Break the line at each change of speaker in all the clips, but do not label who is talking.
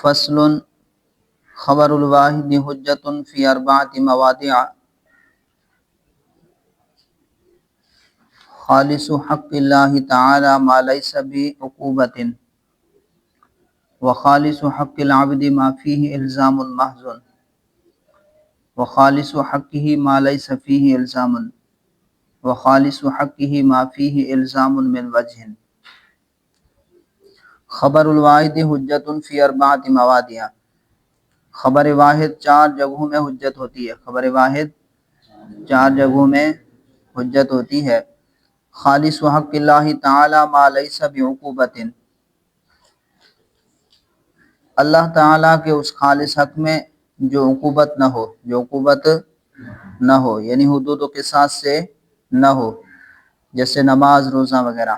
فصل خبر الواحد حجت فی اربعۃ مواضع خالص حق اللہ تعالی ما لیس بعقوبۃ وخالص حق العبد ما فیہ الزام محض وخالص حقہ ما لیس فیہ الزام وخالص حقہ ما فیہ الزام من وجہ۔ خبر الواحد حجت فی اربعۃ مواضع، خبر واحد چار جگہوں میں حجت ہوتی ہے، خبر واحد چار جگہوں میں حجت ہوتی ہے۔ خالص حق اللہ تعالی ما لیس بعقوبۃ، اللہ تعالیٰ کے اس خالص حق میں جو عقوبت نہ ہو، جو عقوبت نہ ہو، یعنی حدود و قصاص سے نہ ہو، جیسے نماز روزہ وغیرہ۔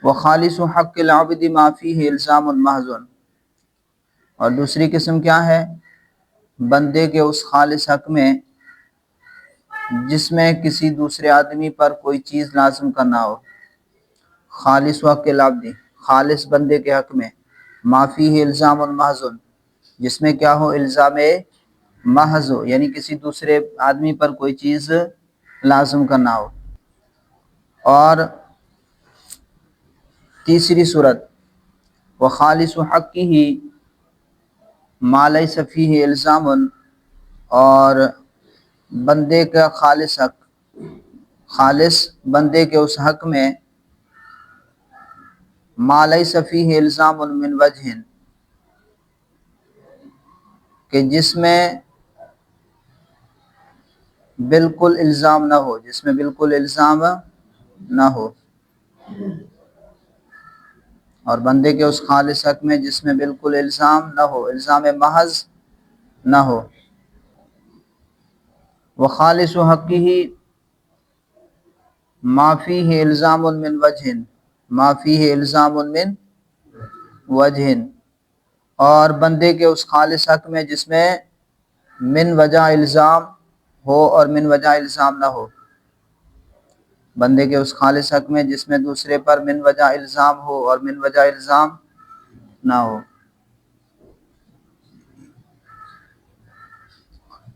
وخالص حق العبد ما فیہ الزام محض، اور دوسری قسم کیا ہے؟ بندے کے اس خالص حق میں جس میں کسی دوسرے آدمی پر کوئی چیز لازم کرنا ہو۔ خالص حق العبد، خالص بندے کے حق میں، ما فیہ الزام محض، جس میں کیا ہو؟ الزام محض ہو، یعنی کسی دوسرے آدمی پر کوئی چیز لازم کرنا ہو۔ اور تیسری صورت وخالص حقہ ما لیس فیہ الزام، اور بندے کا خالص حق، خالص بندے کے اس حق میں ما لیس فیہ الزام من وجہ، کہ جس میں بالکل الزام نہ ہو، جس میں بالکل الزام نہ ہو، اور بندے کے اس خالص حق میں جس میں بالکل الزام نہ ہو، الزام محض نہ ہو۔ وخالص حقہ ما فیہ الزام من وجہ، ما فیہ الزام من وجہ، اور بندے کے اس خالص حق میں جس میں من وجہ الزام ہو اور من وجہ الزام نہ ہو، بندے کے اس خالص حق میں جس میں دوسرے پر من وجہ الزام ہو اور من وجہ الزام نہ ہو۔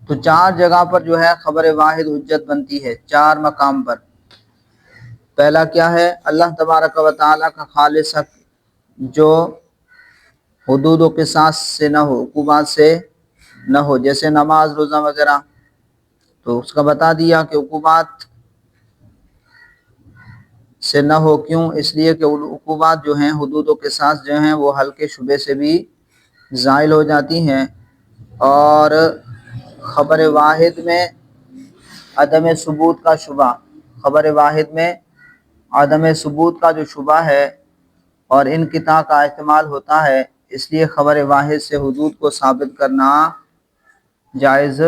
تو چار جگہ پر جو ہے خبر واحد حجت بنتی ہے، چار مقام پر۔ پہلا کیا ہے؟ اللہ تبارک و تعالیٰ کا خالص حق جو حدود و قصاص سے نہ ہو، عقوبات سے نہ ہو، جیسے نماز روزہ وغیرہ، تو اس کا بتا دیا کہ عقوبات سے نہ ہو۔ کیوں؟ اس لیے کہ عقوبات جو ہیں، حدود و قصاص جو ہیں، وہ ہلکے شبے سے بھی زائل ہو جاتی ہیں، اور خبر واحد میں عدم ثبوت کا شبہ، خبر واحد میں عدم ثبوت کا جو شبہ ہے اور انقطاع کا احتمال ہوتا ہے، اس لیے خبر واحد سے حدود کو ثابت کرنا جائز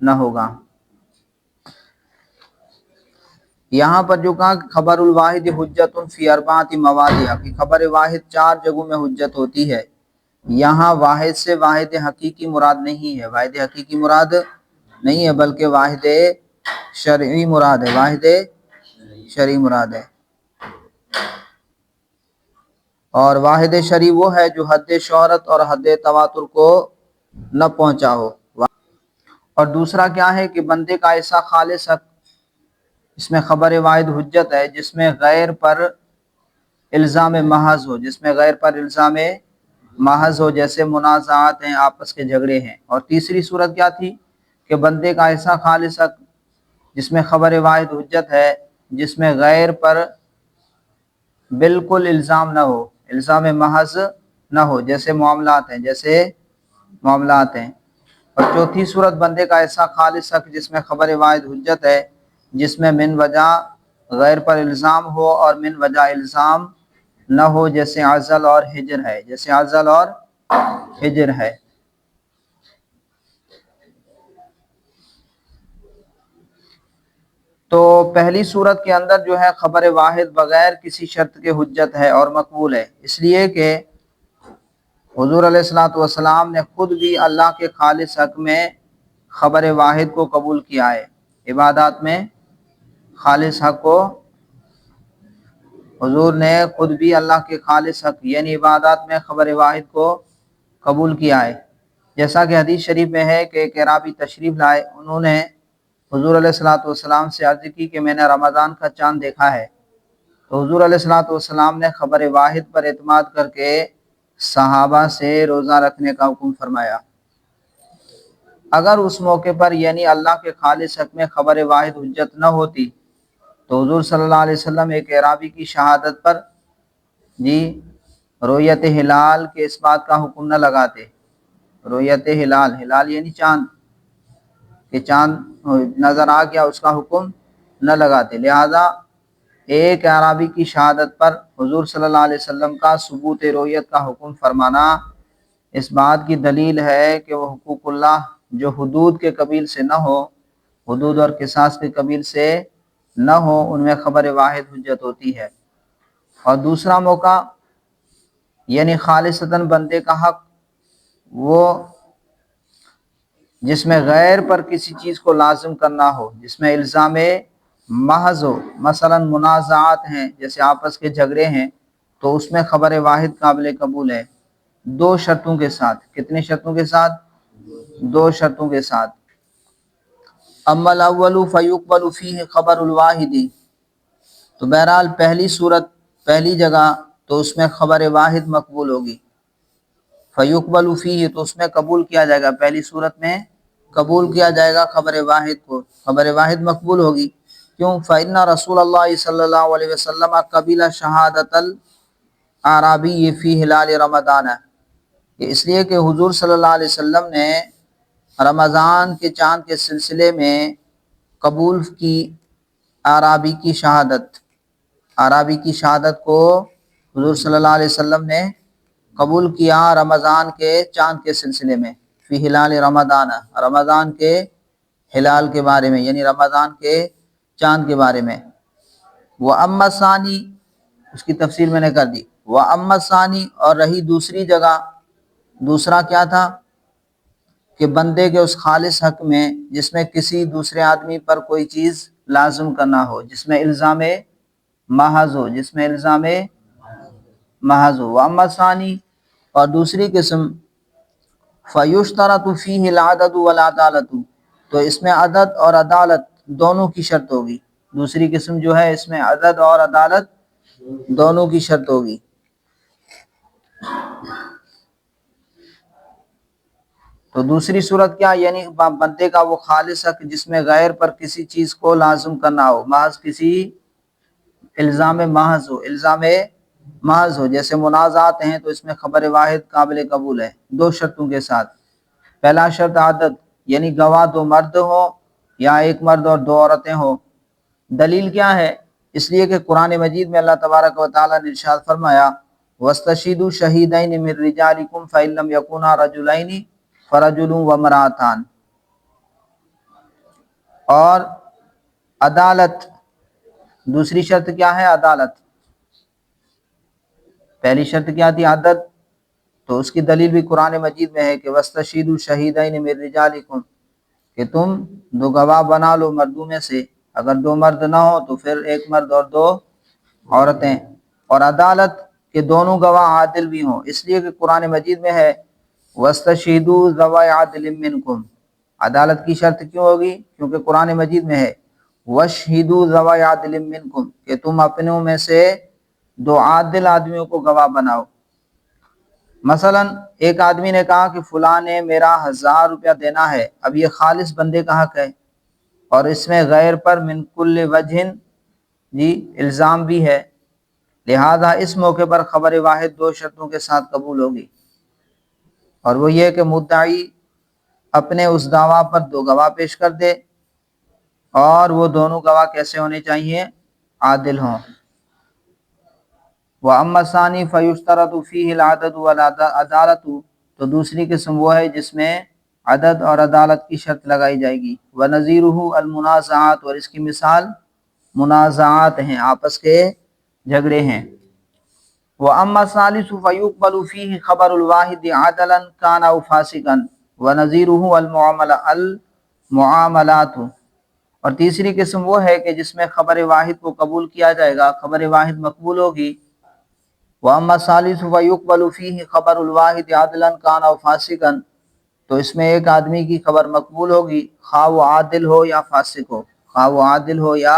نہ ہوگا۔ یہاں پر جو کہا کہ خبر الواحد حجت فی اربعۃ مواضع، کہ خبر واحد چار جگہوں میں حجت ہوتی ہے، یہاں واحد سے واحد حقیقی مراد نہیں ہے، واحد حقیقی مراد نہیں ہے، بلکہ واحد شرعی مراد ہے، واحد شرعی مراد ہے۔ اور واحد شرعی وہ ہے جو حد شہرت اور حد تواتر کو نہ پہنچا ہو۔ اور دوسرا کیا ہے کہ بندے کا ایسا خالص حق، اس میں خبر واحد حجت ہے جس میں غیر پر الزام محض ہو، جس میں غیر پر الزام محض ہو، جیسے منازعات ہیں، آپس کے جھگڑے ہیں۔ اور تیسری صورت کیا تھی کہ بندے کا ایسا خالص حق جس میں خبر واحد حجت ہے، جس میں غیر پر بالکل الزام نہ ہو، الزام محض نہ ہو، جیسے معاملات ہیں، جیسے معاملات ہیں۔ اور چوتھی صورت بندے کا ایسا خالص حق جس میں خبر واحد حجت ہے، جس میں من وجہ غیر پر الزام ہو اور من وجہ الزام نہ ہو، جیسے عزل اور ہجر ہے، جیسے عزل اور ہجر ہے۔ تو پہلی صورت کے اندر جو ہے خبر واحد بغیر کسی شرط کے حجت ہے اور مقبول ہے، اس لیے کہ حضور علیہ الصلوۃ والسلام نے خود بھی اللہ کے خالص حق میں خبر واحد کو قبول کیا ہے، عبادات میں خالص حق کو حضور نے خود بھی اللہ کے خالص حق یعنی عبادات میں خبر واحد کو قبول کیا ہے، جیسا کہ حدیث شریف میں ہے کہ ایک اعرابی تشریف لائے، انہوں نے حضور علیہ الصلوۃ والسلام سے عرض کی کہ میں نے رمضان کا چاند دیکھا ہے، تو حضور علیہ الصلوۃ والسلام نے خبر واحد پر اعتماد کر کے صحابہ سے روزہ رکھنے کا حکم فرمایا۔ اگر اس موقع پر یعنی اللہ کے خالص حق میں خبر واحد حجت نہ ہوتی تو حضور صلی اللہ علیہ وسلم ایک اعرابی کی شہادت پر رؤیت ہلال کے اس بات کا حکم نہ لگاتے، رؤیت ہلال، ہلال یعنی چاند، کہ چاند نظر آ گیا، اس کا حکم نہ لگاتے۔ لہذا ایک اعرابی کی شہادت پر حضور صلی اللہ علیہ وسلم کا ثبوت رؤیت کا حکم فرمانا اس بات کی دلیل ہے کہ وہ حقوق اللہ جو حدود کے قبیل سے نہ ہو، حدود اور قصاص کے قبیل سے نہ ہو، ان میں خبر واحد حجت ہوتی ہے۔ اور دوسرا موقع یعنی خالصتاً بندے کا حق، وہ جس میں غیر پر کسی چیز کو لازم کرنا ہو، جس میں الزام محض ہو، مثلا منازعات ہیں جیسے آپس کے جھگڑے ہیں، تو اس میں خبر واحد قابل قبول ہے، دو شرطوں کے ساتھ۔ کتنی شرطوں کے ساتھ؟ دو شرطوں کے ساتھ۔ اما الاول فیقبل فیہ خبر الواحد، تو بہرحال پہلی صورت، پہلی جگہ تو اس میں خبر واحد مقبول ہوگی، فیقبل فیہ تو اس میں قبول کیا جائے گا، پہلی صورت میں قبول کیا جائے گا خبر واحد کو، خبر واحد مقبول ہوگی۔ کیوں؟ فإن رسول اللہ صلی اللہ علیہ وسلم قبل شہادت الاعرابی فی ہلال رمضان، اس لیے کہ حضور صلی اللہ علیہ وسلم نے رمضان کے چاند کے سلسلے میں قبول کی اعرابی کی شہادت، اعرابی کی شہادت کو حضور صلی اللہ علیہ وسلم نے قبول کیا رمضان کے چاند کے سلسلے میں، فی ہلال رمضان، رمضان کے ہلال کے بارے میں یعنی رمضان کے چاند کے بارے میں۔ وَأَمَّا ثانی، اس کی تفسیر میں نے کر دی، وَأَمَّا ثانی، اور رہی دوسری جگہ، دوسرا کیا تھا کہ بندے کے اس خالص حق میں جس میں کسی دوسرے آدمی پر کوئی چیز لازم کرنا ہو، جس میں الزام محض ہو، جس میں الزام محض ہو۔ وَأَمَّا ثانی، اور دوسری قسم، فَيُشْتَرَطُ فِيهِ الْعَدَدُ وَالْعَدَالَةُ، تو اس میں عدد اور عدالت دونوں کی شرط ہوگی، دوسری قسم جو ہے اس میں عدد اور عدالت دونوں کی شرط ہوگی۔ تو دوسری صورت کیا؟ یعنی بندے کا وہ خالص حق جس میں غیر پر کسی چیز کو لازم کرنا ہو، محض کسی الزام محض ہو، الزام محض ہو، جیسے منازعات ہیں تو اس میں خبر واحد قابل قبول ہے، دو شرطوں کے ساتھ۔ پہلا شرط عدد، یعنی گواہ دو مرد ہو یا ایک مرد اور دو عورتیں ہوں۔ دلیل کیا ہے؟ اس لیے کہ قرآن مجید میں اللہ تبارک و تعالیٰ نے ارشاد فرمایا وَاسْتَشْهِدُوا شَهِيدَيْنِ مِن رِجَالِكُمْ فَإِن لَّمْ يَكُونَا رَجُلَيْنِ فَرَجُلٌ وَامْرَأَتَانِ۔ اور عدالت، دوسری شرط کیا ہے؟ عدالت۔ پہلی شرط کیا تھی؟ عدد، تو اس کی دلیل بھی قرآن مجید میں ہے کہ وَاسْتَشْهِدُوا شَهِيدَيْنِ مِن رِجَالِكُمْ، کہ تم دو گواہ بنا لو مردوں میں سے، اگر دو مرد نہ ہو تو پھر ایک مرد اور دو عورتیں۔ اور عدالت کہ دونوں گواہ عادل بھی ہوں، اس لیے کہ قرآن مجید میں ہے وَاسْتَشْهِدُوا ذَوَوْا عَدْلٍ مِّنكُمْ۔ عدالت کی شرط کیوں ہوگی؟ کیونکہ قرآن مجید میں ہے وَاشْهِدُوا ذَوَوْا عَدْلٍ مِّنكُمْ، کہ تم اپنوں میں سے دو عادل آدمیوں کو گواہ بناؤ۔ مثلا ایک آدمی نے کہا کہ فلاں نے میرا 1000 روپیہ دینا ہے، اب یہ خالص بندے کا حق ہے اور اس میں غیر پر من کل وجہ الزام بھی ہے، لہذا اس موقع پر خبر واحد دو شرطوں کے ساتھ قبول ہوگی، اور وہ یہ کہ مدعی اپنے اس دعویٰ پر دو گواہ پیش کر دے، اور وہ دونوں گواہ کیسے ہونے چاہیے؟ عادل ہوں۔ وَأَمَّا الثَّانِي فَيُشْتَرَطُ فِيهِ الْعَدَدُ وَالْعَدَالَةُ، تو دوسری قسم وہ ہے جس میں عدد اور عدالت کی شرط لگائی جائے گی۔ وَنَظِيرُهُ الْمُنَازَعَاتُ، اور اس کی مثال منازعات ہیں، آپس کے جھگڑے ہیں۔ وَأَمَّا الثَّالِثُ فَيُقْبَلُ فِيهِ خَبَرُ الْوَاحِدِ عَدْلًا كَانَ أَوْ فَاسِقًا وَنَظِيرُهُ الْمُعَامَلَاتُ، اور تیسری قسم وہ ہے کہ جس میں خبر واحد کو قبول کیا جائے گا، خبر واحد مقبول ہوگی۔ وَأَمَّا الثَّالِثُ فَيُقْبَلُ فِيهِ خَبَرُ الْوَاحِدِ عَدْلًا كَانَ أَوْ فَاسِقًا، تو اس میں ایک آدمی کی خبر مقبول ہوگی، خواہ وہ عادل ہو یا فاسق ہو، خواہ وہ عادل ہو یا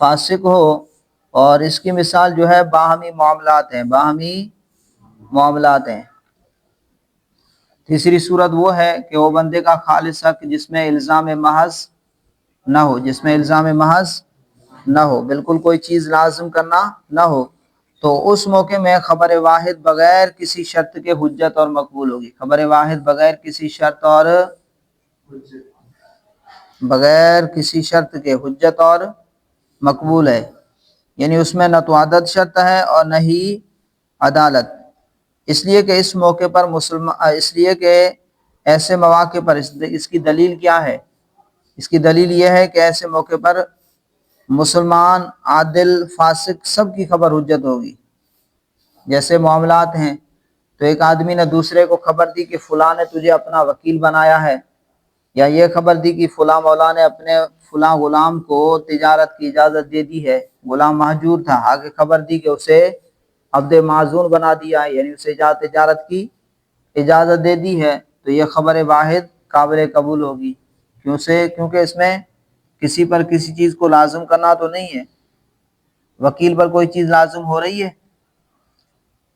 فاسق ہو۔ اور اس کی مثال جو ہے باہمی معاملات ہیں، باہمی معاملات ہیں۔ تیسری صورت وہ ہے کہ وہ بندے کا خالص حق جس میں الزام محض نہ ہو، جس میں الزام محض نہ ہو، بالکل کوئی چیز لازم کرنا نہ ہو، تو اس موقع میں خبر واحد بغیر کسی شرط کے حجت اور مقبول ہوگی۔ خبر واحد بغیر کسی شرط اور کے حجت اور مقبول ہے، یعنی اس میں نہ تو عدد شرط ہے اور نہ ہی عدالت، اس لیے کہ اس موقع پر اس لیے کہ ایسے مواقع پر اس کی دلیل کیا ہے؟ اس کی دلیل یہ ہے کہ ایسے موقع پر مسلمان، عادل، فاسق سب کی خبر حجت ہوگی۔ جیسے معاملات ہیں تو ایک آدمی نے دوسرے کو خبر دی کہ فلاں نے تجھے اپنا وکیل بنایا ہے، یا یہ خبر دی کہ فلاں مولا نے اپنے فلاں غلام کو تجارت کی اجازت دے دی ہے، غلام مہجور تھا، آگے خبر دی کہ اسے عبد معزون بنا دیا ہے، یعنی اسے تجارت کی اجازت دے دی ہے، تو یہ خبر واحد قابل قبول ہوگی۔ کیونکہ اس میں کسی پر کسی چیز کو لازم کرنا تو نہیں ہے، وکیل پر کوئی چیز لازم ہو رہی ہے،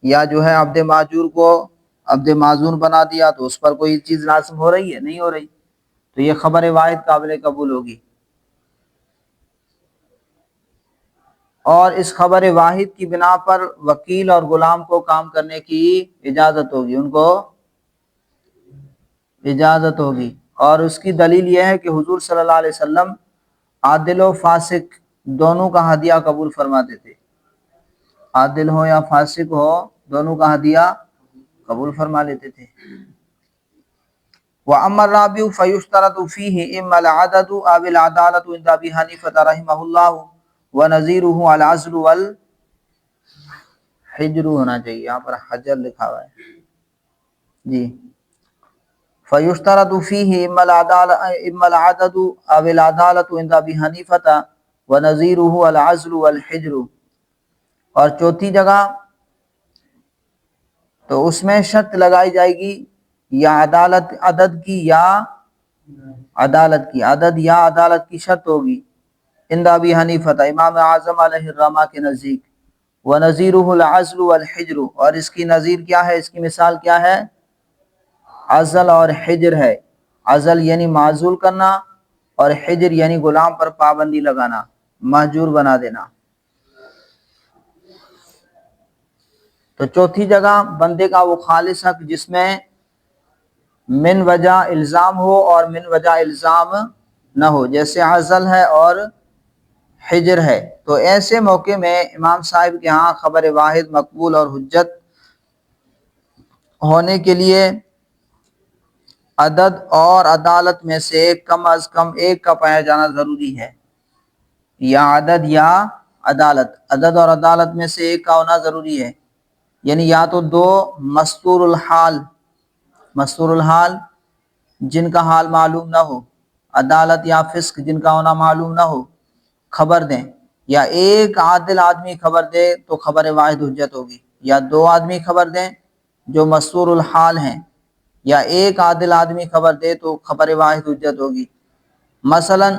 یا جو ہے عبد ماجور کو عبد معزون بنا دیا تو اس پر کوئی چیز لازم ہو رہی ہے؟ نہیں ہو رہی، تو یہ خبر واحد قابل قبول ہوگی۔ اور اس خبر واحد کی بنا پر وکیل اور غلام کو کام کرنے کی اجازت ہوگی، ان کو اجازت ہوگی۔ اور اس کی دلیل یہ ہے کہ حضور صلی اللہ علیہ وسلم عادل و فاسق دونوں کا ہدیہ قبول فرماتے تھے، عادل ہو یا فاسق ہو دونوں کا ہدیہ قبول فرما لیتے تھے۔ وَأَمَّا الرَّابِعُ فَيُشْتَرَطُ فِيهِ إِمَّا الْعَدَدُ أَوِ الْعَدَالَةُ عِنْدَ أَبِي حَنِيفَةَ رَحِمَهُ اللَّهُ وَنَظِيرُهُ الْعَزْلُ والحجر ہونا چاہیے، یہاں پر حجر لکھا ہوا ہے جی۔ فَيُشْتَرَطُ فِيهِ إِمَّا الْعَدَدُ أَوِ الْعَدَالَةُ عِنْدَ أَبِي حَنِيفَةَ وَنَظِيرُهُ الْعَزْلُ وَالْحِجْرُ، اور چوتھی جگہ تو اس میں شرط لگائی جائے گی یا عدد کی یا عدالت کی، عدد یا عدالت کی شرط ہوگی۔ عند ابی حنیفہ امام اعظم علیہ الرحمہ کے نزدیک، وَنَظِيرُهُ الْعَزْلُ وَالْحِجْرُ، اور اس کی نظیر کیا ہے، اس کی مثال کیا ہے؟ عزل اور حجر ہے۔ عزل یعنی معزول کرنا، اور حجر یعنی غلام پر پابندی لگانا، مہجور بنا دینا۔ تو چوتھی جگہ بندے کا وہ خالص حق جس میں من وجہ الزام ہو اور من وجہ الزام نہ ہو، جیسے عزل ہے اور حجر ہے، تو ایسے موقع میں امام صاحب کے ہاں خبر واحد مقبول اور حجت ہونے کے لیے عدد اور عدالت میں سے کم از کم ایک کا پایا جانا ضروری ہے، یا عدد یا عدالت، عدد اور عدالت میں سے ایک کا ہونا ضروری ہے، یعنی یا تو دو مستور الحال جن کا حال معلوم نہ ہو، عدالت یا فسق جن کا ہونا معلوم نہ ہو، خبر دیں، یا ایک عادل آدمی خبر دے تو خبر واحد حجت ہوگی، یا دو آدمی خبر دیں جو مستور الحال ہیں، یا ایک عادل آدمی خبر دے تو خبر واحد حجت ہوگی۔ مثلا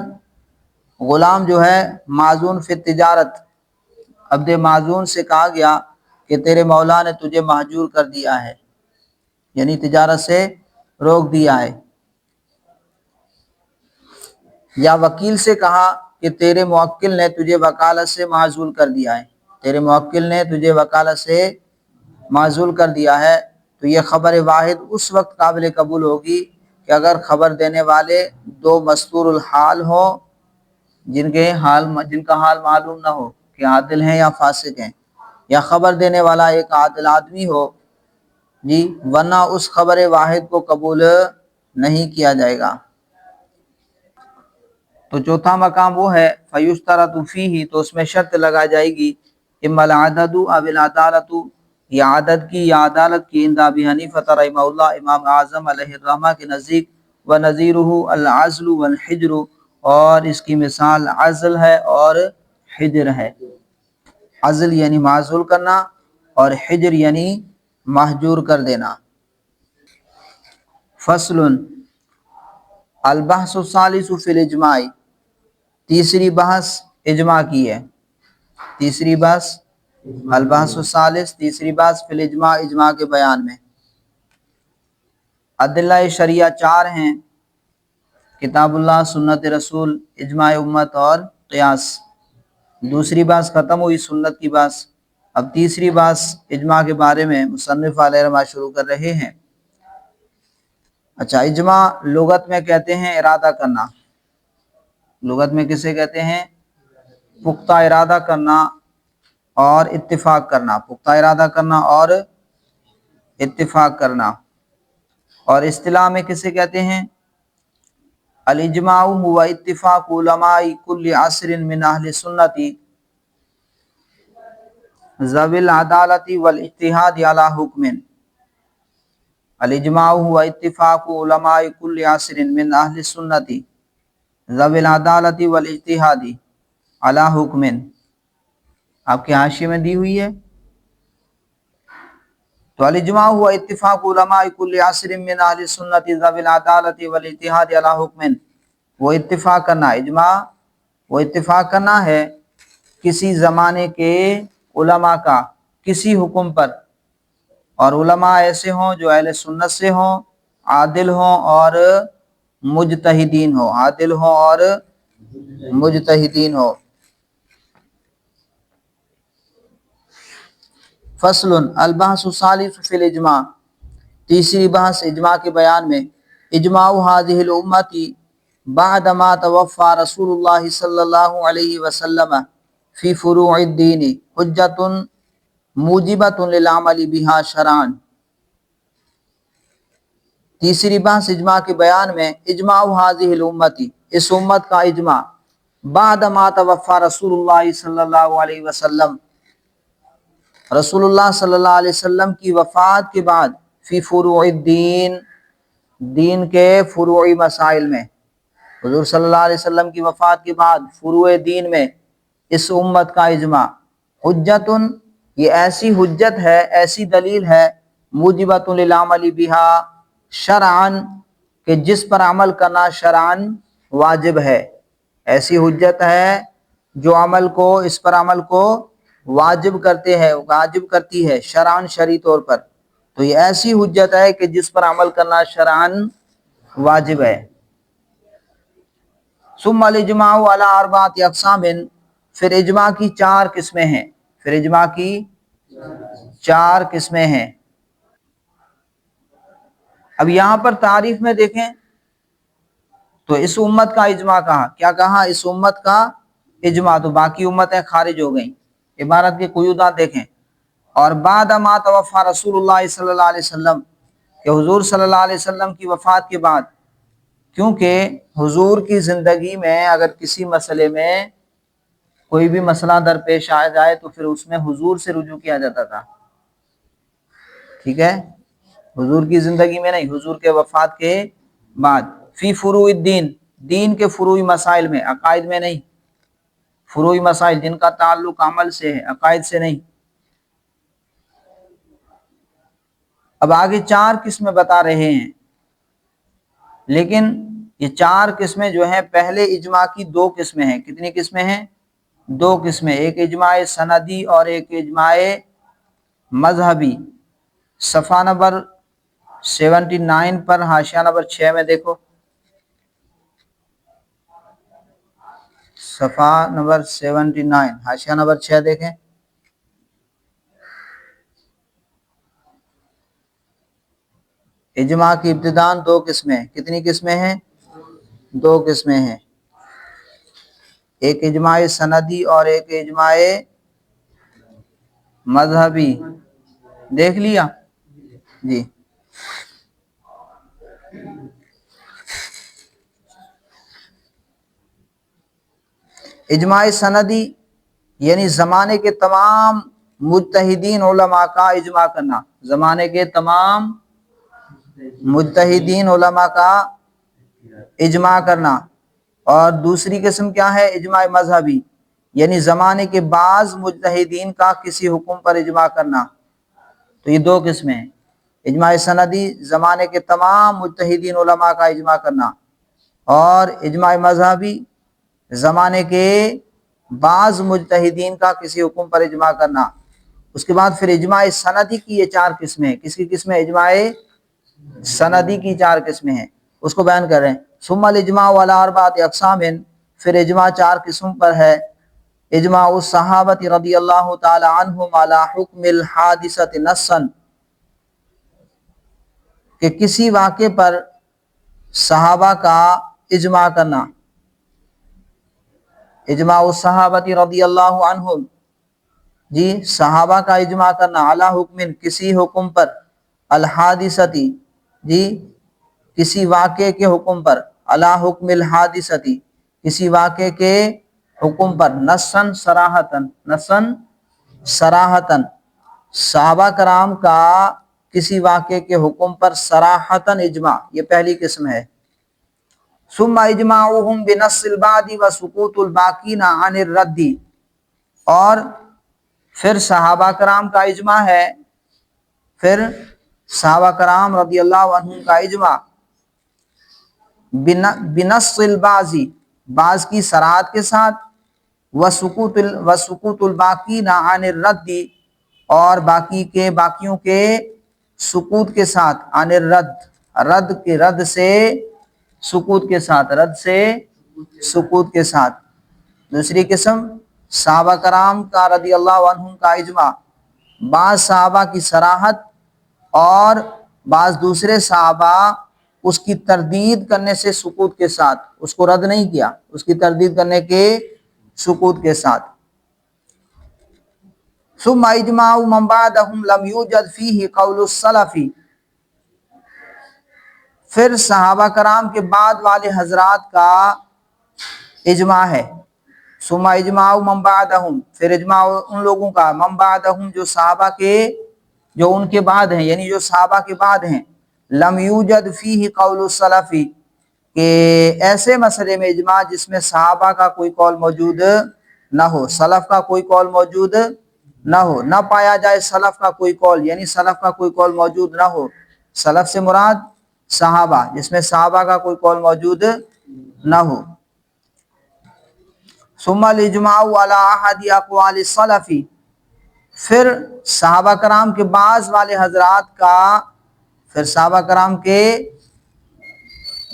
غلام جو ہے معزون فی التجارت، عبد معزون سے کہا گیا کہ تیرے مولا نے تجھے مہجور کر دیا ہے، یعنی تجارت سے روک دیا ہے، یا وکیل سے کہا کہ تیرے موکل نے تجھے وکالت سے معزول کر دیا ہے، تیرے موکل نے تجھے وکالت سے معزول کر دیا ہے، تو یہ خبر واحد اس وقت قابل قبول ہوگی کہ اگر خبر دینے والے دو مستور الحال ہوں جن کا حال معلوم نہ ہو کہ عادل ہیں یا فاسق ہیں، یا خبر دینے والا ایک عادل آدمی ہو جی، ورنہ اس خبر واحد کو قبول نہیں کیا جائے گا۔ تو چوتھا مقام وہ ہے فَيُشْتَرَطُ فِيهِ، تو اس میں شرط لگا جائے گی اِمَّا الْعَدَدُ أَوِ الْعَدَالَةُ، یا عدد کی یا عدالت کی، عند ابی حنیفہ رحمہ اللہ امام اعظم علیہ الرحمہ کے نزدیک، وَنَظِيرُهُ الْعَزْلُ وَالْحِجْرُ، اور اس کی مثال عزل ہے اور حجر ہے۔ عزل یعنی معزول کرنا اور حجر یعنی محجور کر دینا۔ فصل البحث الثالث فی الاجماع، تیسری بحث اجماع کی ہے۔ تیسری بحث البحث الثالث، تیسری بحث فی الاجماع، اجماع کے بیان میں۔ ادلہ شریعہ چار ہیں: کتاب اللہ، سنت رسول، اجماع امت اور قیاس۔ دوسری بحث ختم ہوئی سنت کی بحث، اب تیسری بحث اجماع کے بارے میں مصنف علیہ رحمہ شروع کر رہے ہیں۔ اچھا، اجماع لغت میں کہتے ہیں ارادہ کرنا۔ لغت میں کسے کہتے ہیں؟ پختہ ارادہ کرنا اور اتفاق کرنا، پختہ ارادہ کرنا اور اتفاق کرنا۔ اور اصطلاح میں کسے کہتے ہیں؟ الاجماع هو اتفاق علماء کل عصر من اہل سنت ذوی العدالت والاجتہاد علی حکم۔ الاجماع هو اتفاق علماء کل عصر من اہل سنت ذوی العدالت والاجتہاد علی حکم۔ آپ کے حاشیے میں دی ہوئی ہے۔ تو الاجماع ہوا اتفاق علماء کل عصر من اہل سنت ذوی العدالت والاجتہاد علی حکم۔ وہ اتفاق کرنا، اجماع وہ اتفاق کرنا ہے کسی زمانے کے علماء کا کسی حکم پر، اور علماء ایسے ہوں جو اہل سنت سے ہوں، عادل ہوں اور مجتہدین ہوں، عادل ہوں اور مجتہدین ہوں۔ فصل البحث الثالث فی الاجماع، تیسری بحث اجماع کے بیان میں۔ اجماع هذه الامة بعد ما توفى رسول اللہ صلی اللہ علیہ وسلم فی فروع الدین حجۃ موجبۃ للعمل بها شرعا۔ تیسری بحث اجماع کے بیان میں، اجماع هذه الامة، اس امت کا اجماع، بعد ما توفى رسول اللہ صلی اللہ علیہ وسلم، رسول اللہ صلی اللہ علیہ وسلم کی وفات کے بعد، فی فروع الدین، دین کے فروعی مسائل میں، حضور صلی اللہ علیہ وسلم کی وفات کے بعد فروع دین میں اس امت کا اجماع، حجت، یہ ایسی حجت ہے، ایسی دلیل ہے، موجبۃ للعمل بها شرعا، کہ جس پر عمل کرنا شرعاً واجب ہے۔ ایسی حجت ہے جو عمل کو، اس پر عمل کو واجب کرتے ہیں، واجب کرتی ہے شرعاً، شرعی طور پر۔ تو یہ ایسی حجت ہے کہ جس پر عمل کرنا شرعاً واجب ہے۔ ثم الاجماع علی اربعۃ اقسام، پھر اجماع کی چار قسمیں ہیں، پھر اجماع کی چار قسمیں ہیں۔ اب یہاں پر تعریف میں دیکھیں تو اس امت کا اجماع کہا، کیا کہا؟ اس امت کا اجماع، تو باقی امتیں خارج ہو گئیں۔ عبارت کے قیودات دیکھیں، اور بعد ما توفى رسول اللہ صلی اللہ علیہ وسلم، کہ حضور صلی اللہ علیہ وسلم کی وفات کے بعد، کیونکہ حضور کی زندگی میں اگر کسی مسئلے میں کوئی بھی مسئلہ درپیش آ جائے تو پھر اس میں حضور سے رجوع کیا جاتا تھا، ٹھیک ہے؟ حضور کی زندگی میں نہیں، حضور کے وفات کے بعد۔ فی فروع الدین، دین کے فروعی مسائل میں، عقائد میں نہیں، فروعی مسائل جن کا تعلق عمل سے ہے، عقائد سے نہیں۔ اب آگے چار قسمیں بتا رہے ہیں، لیکن یہ چار قسمیں جو ہیں، پہلے اجماع کی دو قسمیں ہیں۔ کتنی قسمیں ہیں؟ دو قسمیں، ایک اجماع سندی اور ایک اجماع مذہبی۔ صفحہ نمبر 79 پر حاشیہ نمبر 6 میں دیکھو، صفحہ نمبر 79 حاشیہ نمبر 6 دیکھیں۔ اجماع کی ابتداءً دو قسمیں، کتنی قسمیں ہیں؟ دو قسمیں ہیں، ایک اجماع سندی اور ایک اجماع مذہبی۔ دیکھ لیا جی؟ اجماع سندی یعنی زمانے کے تمام مجتہدین علماء کا اجماع کرنا، زمانے کے تمام مجتہدین علماء کا اجماع کرنا، اور دوسری قسم کیا ہے؟ اجماع مذہبی، یعنی زمانے کے بعض مجتہدین کا کسی حکم پر اجماع کرنا۔ تو یہ دو قسمیں ہیں، اجماع سندی زمانے کے تمام مجتہدین علماء کا اجماع کرنا، اور اجماع مذہبی زمانے کے بعض مجتہدین کا کسی حکم پر اجماع کرنا۔ اس کے بعد پھر اجماع سندی کی یہ چار قسمیں ہیں۔ کس کی قسمیں؟ اجماع سندی کی چار قسمیں ہیں، اس کو بیان کر رہے ہیں۔ ثم الاجماع علی اربعۃ اقسام، پھر اجماع چار قسم پر ہے۔ اجماع الصحابہ رضی اللہ تعالی عنہم علی حکم الحادثۃ نصا، کہ کسی واقعے پر صحابہ کا اجماع کرنا۔ اجماع الصحابہ رضی اللہ عنہم، جی صحابہ کا اجماع کرنا، علی حکم کسی حکم پر، الحادثتی جی کسی واقعے کے حکم پر، علی حکم الحادثتی کسی واقعے کے حکم پر، نصاً صراحتاً، نصاً صراحتاً صحابہ کرام کا کسی واقعے کے حکم پر صراحتاً اجماع، یہ پہلی قسم ہے۔ ثم اجماعهم بنص البعض وسقوط الباقین عن الرد، اور پھر صحابہ کرام کا اجماع ہے، پھر صحابہ کرام رضی اللہ عنہم کا اجماع بنص البعض، بعض کی صراحت کے ساتھ، وسقوط الباقین عن الرد، اور باقیوں کے سقوط کے ساتھ، عن الرد رد سے سقوط کے ساتھ، رد سے سقوط کے ساتھ۔ دوسری قسم صحابہ کرام کا رضی اللہ عنہم کا اجماع، بعض صحابہ کی صراحت اور بعض دوسرے صحابہ اس کی تردید کرنے سے سقوط کے ساتھ، اس کو رد نہیں کیا، اس کی تردید کرنے کے سقوط کے ساتھ۔ ثم اجماع من بعدهم لم يوجد فيه قول السلف، پھر صحابہ کرام کے بعد والے حضرات کا اجماع ہے۔ ثم اجماع من بعدهم، پھر اجماع ان لوگوں کا، من بعدهم جو صحابہ کے، جو ان کے بعد ہیں، یعنی جو صحابہ کے بعد ہیں، لم یوجد فیہ قول السلف، کہ ایسے مسئلے میں اجماع جس میں صحابہ کا کوئی قول موجود نہ ہو، سلف کا کوئی قول موجود نہ ہو، نہ پایا جائے سلف کا کوئی قول، یعنی سلف کا کوئی قول موجود نہ ہو، سلف سے مراد صحابہ، جس میں صحابہ کا کوئی قول موجود نہ ہو۔ ثم الاجماع علی احد اقوال السلف، پھر صحابہ کرام کے بعض والے حضرات کا، پھر صحابہ کرام کے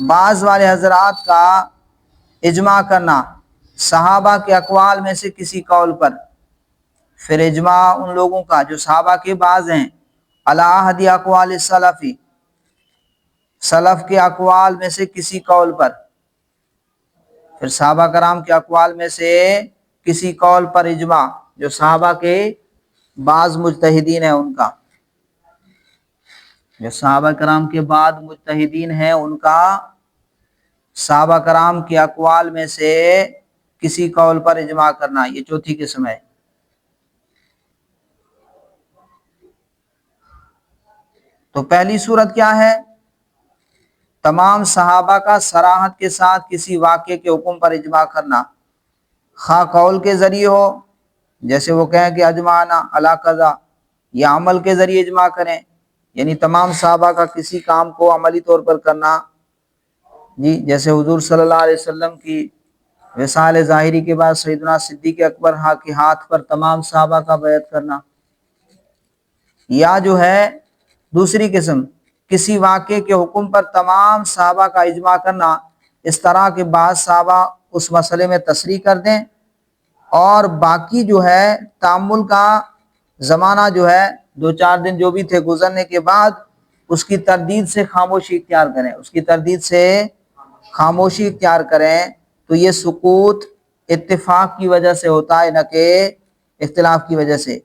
بعض والے حضرات کا اجماع کرنا صحابہ کے اقوال میں سے کسی قول پر، پھر اجماع ان لوگوں کا جو صحابہ کے بعض ہیں، علی احد اقوال السلف، سلف کے اقوال میں سے کسی قول پر، پھر صحابہ کرام کے اقوال میں سے کسی قول پر اجماع، جو صحابہ کے بعض مجتہدین ہیں ان کا، جو صحابہ کرام کے بعد مجتہدین ہیں ان کا صحابہ کرام کے اقوال میں سے کسی قول پر اجماع کرنا، یہ چوتھی قسم ہے۔ تو پہلی صورت کیا ہے؟ تمام صحابہ کا صراحت کے ساتھ کسی واقعے کے حکم پر اجماع کرنا، خواہ قول کے ذریعے ہو، جیسے وہ کہیں کہ اجمعنا علی قضا، یا عمل کے ذریعے اجماع کریں، یعنی تمام صحابہ کا کسی کام کو عملی طور پر کرنا، جی جیسے حضور صلی اللہ علیہ وسلم کی وصال ظاہری کے بعد سیدنا صدیق اکبر کے ہاتھ پر تمام صحابہ کا بیعت کرنا۔ یا جو ہے دوسری قسم، کسی واقعے کے حکم پر تمام صحابہ کا اجماع کرنا، اس طرح کے بعض صحابہ اس مسئلے میں تصریح کر دیں اور باقی جو ہے تأمل کا زمانہ جو ہے 2-4 دن جو بھی تھے گزرنے کے بعد اس کی تردید سے خاموشی اختیار کریں، اس کی تردید سے خاموشی اختیار کریں، تو یہ سقوط اتفاق کی وجہ سے ہوتا ہے، نہ کہ اختلاف کی وجہ سے۔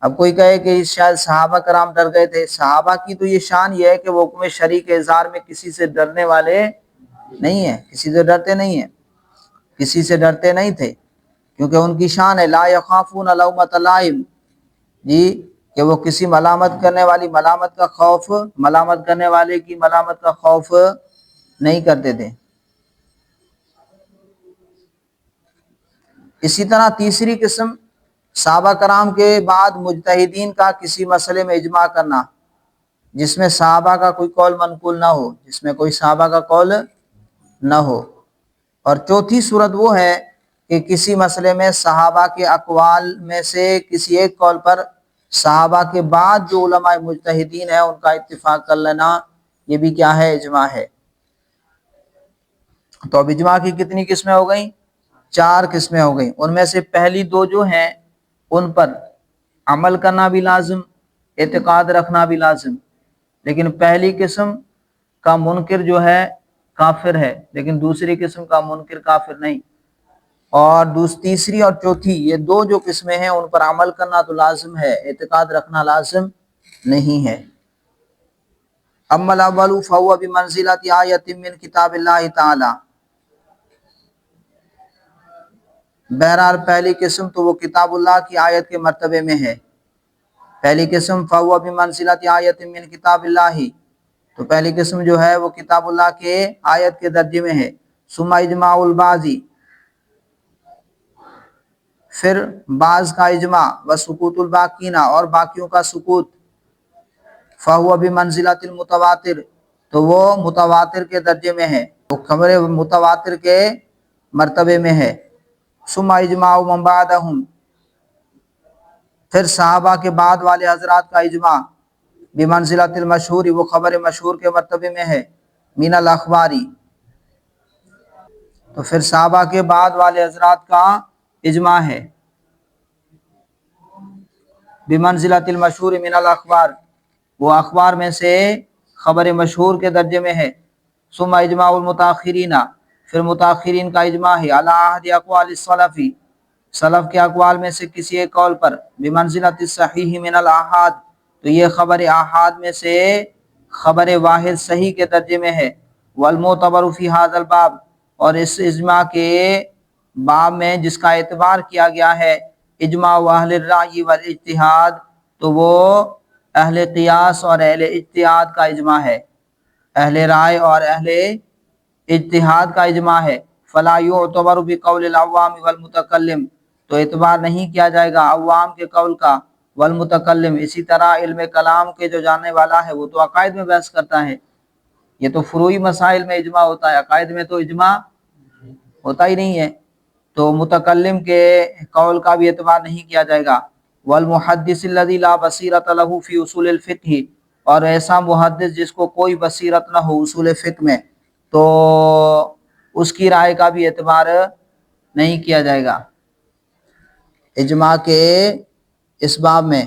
اب کوئی کہے کہ شاید صحابہ کرام ڈر گئے تھے، صحابہ کی تو یہ شان یہ ہے کہ وہ حکم شرعی کے اظہار میں کسی سے ڈرنے والے نہیں ہیں، کسی سے ڈرتے نہیں ہیں، کسی سے ڈرتے نہیں تھے، کیونکہ ان کی شان ہے لا یخافون لومۃ لائم، جی کہ وہ کسی ملامت کرنے والی ملامت کا خوف، ملامت کرنے والے کی ملامت کا خوف نہیں کرتے تھے۔ اسی طرح تیسری قسم صحابہ کرام کے بعد مجتہدین کا کسی مسئلے میں اجماع کرنا جس میں صحابہ کا کوئی قول منقول نہ ہو، جس میں کوئی صحابہ کا قول نہ ہو۔ اور چوتھی صورت وہ ہے کہ کسی مسئلے میں صحابہ کے اقوال میں سے کسی ایک قول پر صحابہ کے بعد جو علماء مجتہدین ہیں ان کا اتفاق کر لینا، یہ بھی کیا ہے؟ اجماع ہے۔ تو اب اجماع کی کتنی قسمیں ہو گئیں؟ 4 قسمیں ہو گئیں۔ ان میں سے پہلی 2 جو ہیں ان پر عمل کرنا بھی لازم، اعتقاد رکھنا بھی لازم، لیکن پہلی قسم کا منکر جو ہے کافر ہے، لیکن دوسری قسم کا منکر کافر نہیں۔ اور تیسری اور چوتھی یہ 2 جو قسمیں ہیں ان پر عمل کرنا تو لازم ہے، اعتقاد رکھنا لازم نہیں ہے۔ اما الاول فهو بمنزلۃ آیۃ من کتاب اللہ تعالی، بہرحال پہلی قسم تو وہ کتاب اللہ کی آیت کے مرتبے میں ہے۔ پہلی قسم فهو بمنزلۃ آیۃ من کتاب اللہ، تو پہلی قسم جو ہے وہ کتاب اللہ کے آیت کے درجے میں ہے۔ ثم اجماع البعض، پھر بعض کا اجماع، وسکوت الباقین، اور باقیوں کا سکوت، فهو بمنزلۃ المتواتر، تو وہ متواتر کے درجے میں ہے، وہ خبر متواتر کے مرتبے میں ہے۔ ثم اجماع من بعدهم، پھر صحابہ کے بعد والے حضرات کا اجماع، بمنزلۃ المشہور، وہ خبر مشہور کے مرتبے میں ہے، من الاخباری، تو پھر صحابہ کے بعد والے حضرات کا اجماع ہے، بمنزلۃ المشہور من الاخبار، وہ اخبار میں سے خبر مشہور کے درجے میں ہے۔ ثم اجماع المتاخرین، پھر متاخرین کا اجماع ہے، علی احد اقوال السلف، سلف کے اقوال میں سے کسی ایک قول پر، بمنزلۃ الصحیح من الاحاد، تو یہ خبر احاد میں سے خبر واحد صحیح کے درجے میں ہے۔ والمعتبر فی ھذا الباب، اور اس اجماع کے باب میں جس کا اعتبار کیا گیا ہے، اجماع اہل الرأی والاجتہاد، تو وہ اہل قیاس اور اہل اجتہاد کا اجماع ہے، اہل رائے اور اہل اجتہاد کا اجماع ہے۔ فلا یعتبر بقول العوام والمتکلم، تو اعتبار نہیں کیا جائے گا عوام کے قول کا، والمتکلم، اسی طرح علم کلام کے جو جاننے والا ہے وہ تو عقائد میں بحث کرتا ہے، یہ تو فروعی مسائل میں اجماع ہوتا ہے، عقائد میں تو اجماع ہوتا ہی نہیں ہے، تو متکلم کے قول کا بھی اعتبار نہیں کیا جائے گا۔ والمحدث الذی لا بصیرۃ لہ فی اصول الفقہ، اور ایسا محدث جس کو کوئی بصیرت نہ ہو اصول فقہ میں، تو اس کی رائے کا بھی اعتبار نہیں کیا جائے گا اجماع کے اس باب میں۔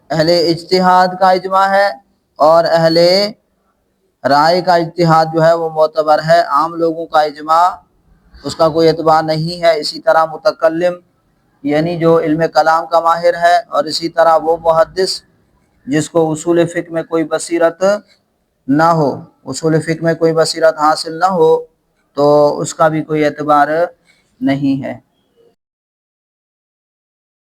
اہل اجتہاد کا اجماع ہے اور اہل رائے کا اجتہاد جو ہے وہ معتبر ہے، عام لوگوں کا اجماع اس کا کوئی اعتبار نہیں ہے۔ اسی طرح متکلم یعنی جو علم کلام کا ماہر ہے، اور اسی طرح وہ محدث جس کو اصول فقہ میں کوئی بصیرت نہ ہو، اصول فقہ میں کوئی بصیرت حاصل نہ ہو، تو اس کا بھی کوئی اعتبار نہیں ہے۔